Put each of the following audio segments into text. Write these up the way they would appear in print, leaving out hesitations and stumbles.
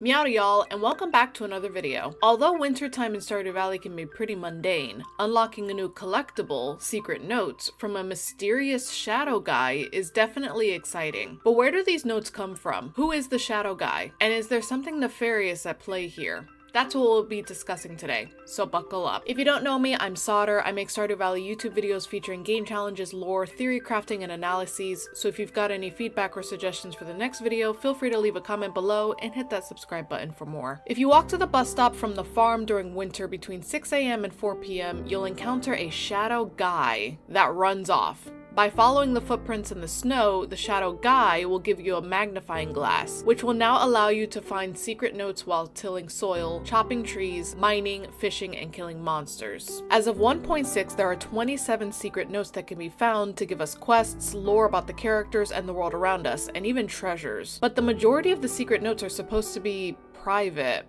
Meow y'all, and welcome back to another video. Although wintertime in Stardew Valley can be pretty mundane, unlocking a new collectible, secret notes, from a mysterious shadow guy is definitely exciting. But where do these notes come from? Who is the shadow guy? And is there something nefarious at play here? That's what we'll be discussing today, so buckle up. If you don't know me, I'm Sauter. I make Stardew Valley YouTube videos featuring game challenges, lore, theory crafting, and analyses, so if you've got any feedback or suggestions for the next video, feel free to leave a comment below and hit that subscribe button for more. If you walk to the bus stop from the farm during winter between 6 AM and 4 PM, you'll encounter a shadow guy that runs off. By following the footprints in the snow, the shadow guy will give you a magnifying glass, which will now allow you to find secret notes while tilling soil, chopping trees, mining, fishing, and killing monsters. As of 1.6, there are 27 secret notes that can be found to give us quests, lore about the characters and the world around us, and even treasures. But the majority of the secret notes are supposed to be private.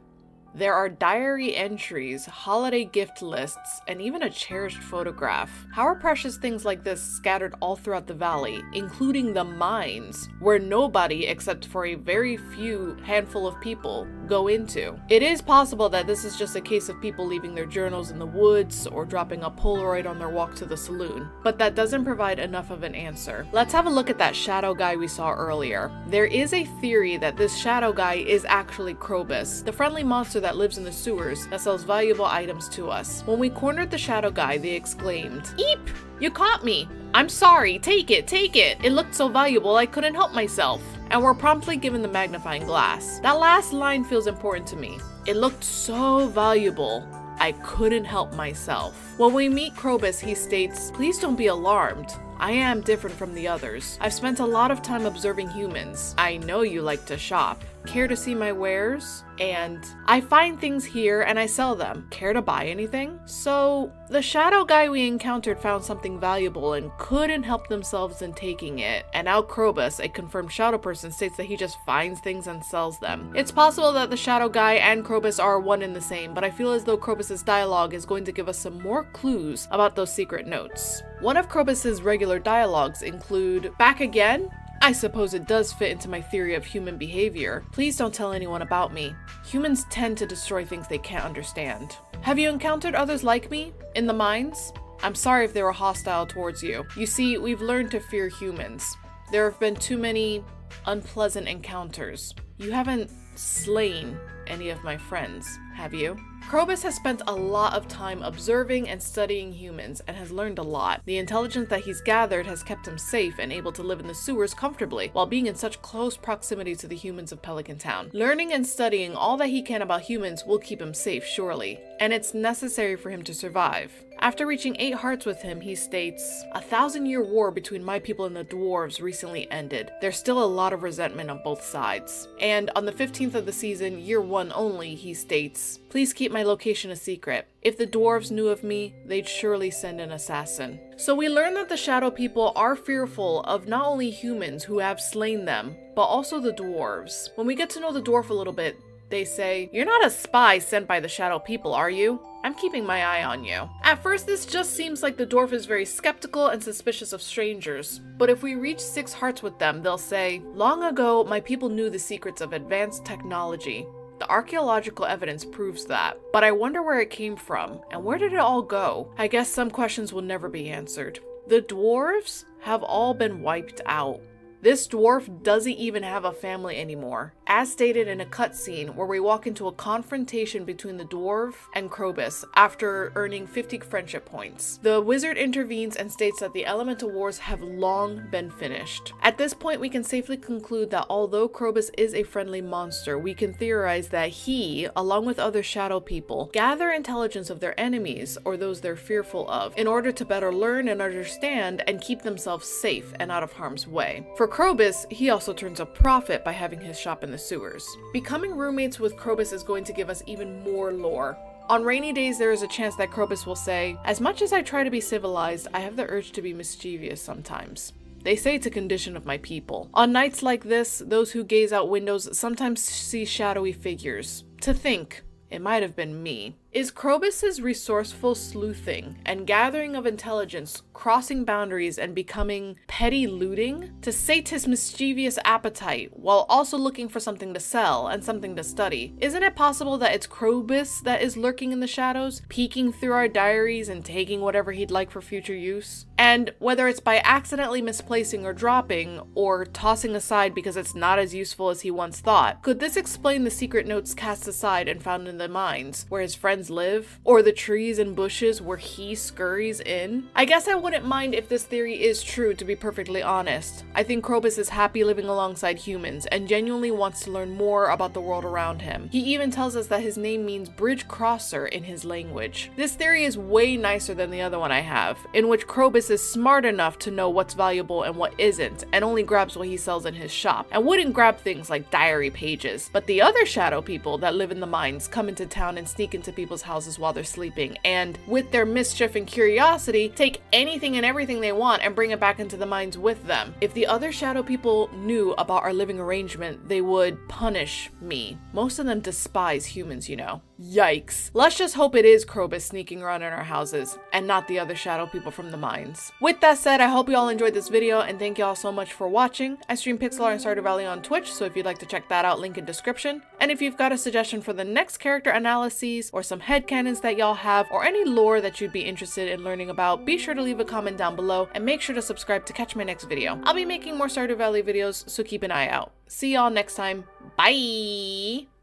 There are diary entries, holiday gift lists, and even a cherished photograph. How are precious things like this scattered all throughout the valley, including the mines, where nobody except for a very few handful of people go into? It is possible that this is just a case of people leaving their journals in the woods or dropping a Polaroid on their walk to the saloon, but that doesn't provide enough of an answer. Let's have a look at that shadow guy we saw earlier. There is a theory that this shadow guy is actually Krobus, the friendly monster that lives in the sewers that sells valuable items to us. When we cornered the shadow guy, they exclaimed, "Eep! You caught me! I'm sorry, take it, take it! It looked so valuable I couldn't help myself." And were promptly given the magnifying glass. That last line feels important to me. It looked so valuable, I couldn't help myself. When we meet Krobus, he states, "Please don't be alarmed. I am different from the others. I've spent a lot of time observing humans. I know you like to shop. Care to see my wares? And I find things here and I sell them. Care to buy anything?" So the shadow guy we encountered found something valuable and couldn't help themselves in taking it. And now Krobus, a confirmed shadow person, states that he just finds things and sells them. It's possible that the shadow guy and Krobus are one and the same, but I feel as though Krobus's dialogue is going to give us some more clues about those secret notes. One of Krobus's regular dialogues include, "Back again? I suppose it does fit into my theory of human behavior. Please don't tell anyone about me. Humans tend to destroy things they can't understand. Have you encountered others like me? In the mines? I'm sorry if they were hostile towards you. You see, we've learned to fear humans. There have been too many unpleasant encounters. You haven't slain any of my friends, have you?" Krobus has spent a lot of time observing and studying humans and has learned a lot. The intelligence that he's gathered has kept him safe and able to live in the sewers comfortably while being in such close proximity to the humans of Pelican Town. Learning and studying all that he can about humans will keep him safe, surely, and it's necessary for him to survive. After reaching 8 hearts with him, he states, "A 1,000-year war between my people and the dwarves recently ended. There's still a lot of resentment on both sides." And on the 15th of the season, year 1 only, he states, "Please keep my location a secret. If the dwarves knew of me, they'd surely send an assassin." So we learn that the shadow people are fearful of not only humans who have slain them, but also the dwarves. When we get to know the dwarf a little bit, they say, "You're not a spy sent by the shadow people, are you? I'm keeping my eye on you." At first, this just seems like the dwarf is very skeptical and suspicious of strangers. But if we reach 6 hearts with them, they'll say, "Long ago, my people knew the secrets of advanced technology. The archaeological evidence proves that. But I wonder where it came from, and where did it all go? I guess some questions will never be answered." The dwarves have all been wiped out. This dwarf doesn't even have a family anymore, as stated in a cutscene where we walk into a confrontation between the dwarf and Krobus after earning 50 friendship points. The wizard intervenes and states that the elemental wars have long been finished. At this point, we can safely conclude that although Krobus is a friendly monster, we can theorize that he, along with other shadow people, gather intelligence of their enemies or those they're fearful of in order to better learn and understand and keep themselves safe and out of harm's way. For Krobus, he also turns a profit by having his shop in the sewers. Becoming roommates with Krobus is going to give us even more lore. On rainy days, there is a chance that Krobus will say, "As much as I try to be civilized, I have the urge to be mischievous sometimes. They say it's a condition of my people. On nights like this, those who gaze out windows sometimes see shadowy figures. To think, It might have been me. Is Krobus's resourceful sleuthing and gathering of intelligence crossing boundaries and becoming petty looting to sate his mischievous appetite while also looking for something to sell and something to study? Isn't it possible that it's Krobus that is lurking in the shadows, peeking through our diaries and taking whatever he'd like for future use? And whether it's by accidentally misplacing or dropping, or tossing aside because it's not as useful as he once thought, could this explain the secret notes cast aside and found in the mines, where his friends live, or the trees and bushes where he scurries in? I guess I wouldn't mind if this theory is true, to be perfectly honest. I think Krobus is happy living alongside humans and genuinely wants to learn more about the world around him. He even tells us that his name means bridge crosser in his language. This theory is way nicer than the other one I have, in which Krobus is smart enough to know what's valuable and what isn't, and only grabs what he sells in his shop, and wouldn't grab things like diary pages. But the other shadow people that live in the mines come into town and sneak into people's houses while they're sleeping, and with their mischief and curiosity, take anything and everything they want and bring it back into the mines with them. If the other shadow people knew about our living arrangement, they would punish me. Most of them despise humans, you know. Yikes. Let's just hope it is Krobus sneaking around in our houses and not the other shadow people from the mines. With that said, I hope you all enjoyed this video and thank you all so much for watching. I stream pixel art and Stardew Valley on Twitch, so if you'd like to check that out, link in description. And if you've got a suggestion for the next character analyses or some headcanons that y'all have, or any lore that you'd be interested in learning about, be sure to leave a comment down below and make sure to subscribe to catch my next video. I'll be making more Stardew Valley videos, so keep an eye out. See y'all next time. Bye!